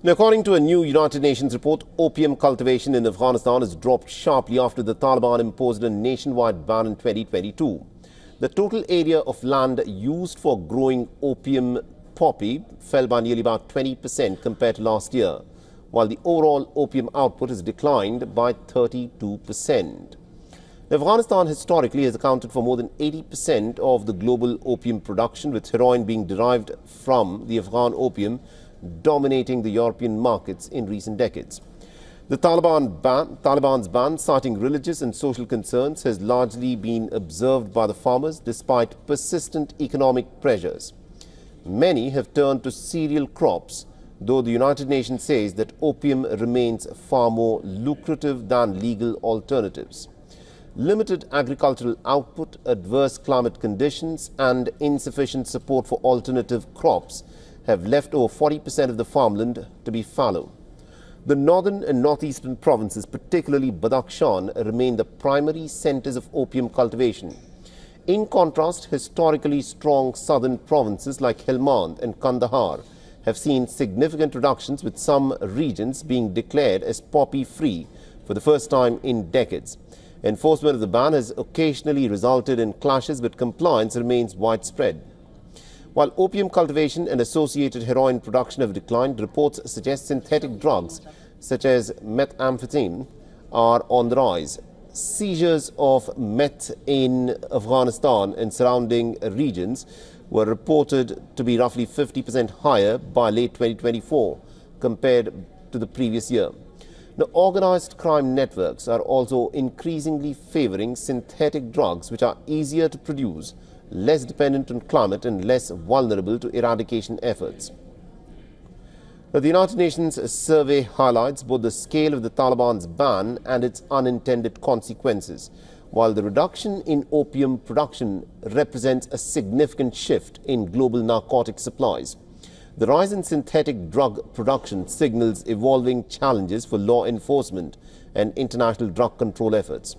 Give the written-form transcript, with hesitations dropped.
Now, according to a new United Nations report, opium cultivation in Afghanistan has dropped sharply after the Taliban imposed a nationwide ban in 2022. The total area of land used for growing opium poppy fell by nearly about 20% compared to last year, while the overall opium output has declined by 32%. Afghanistan historically has accounted for more than 80% of the global opium production, with heroin being derived from the Afghan opium dominating the European markets in recent decades. The Taliban's ban, citing religious and social concerns, has largely been observed by the farmers despite persistent economic pressures. Many have turned to cereal crops, though the United Nations says that opium remains far more lucrative than legal alternatives. Limited agricultural output, adverse climate conditions and insufficient support for alternative crops have left over 40% of the farmland to be fallow. The northern and northeastern provinces, particularly Badakhshan, remain the primary centers of opium cultivation. In contrast, historically strong southern provinces like Helmand and Kandahar have seen significant reductions, with some regions being declared as poppy-free for the first time in decades. Enforcement of the ban has occasionally resulted in clashes, but compliance remains widespread. While opium cultivation and associated heroin production have declined, reports suggest synthetic drugs such as methamphetamine are on the rise. Seizures of meth in Afghanistan and surrounding regions were reported to be roughly 50% higher by late 2024 compared to the previous year. Now, organized crime networks are also increasingly favoring synthetic drugs, which are easier to produce, less dependent on climate and less vulnerable to eradication efforts. Now, the United Nations survey highlights both the scale of the Taliban's ban and its unintended consequences. While the reduction in opium production represents a significant shift in global narcotic supplies, the rise in synthetic drug production signals evolving challenges for law enforcement and international drug control efforts.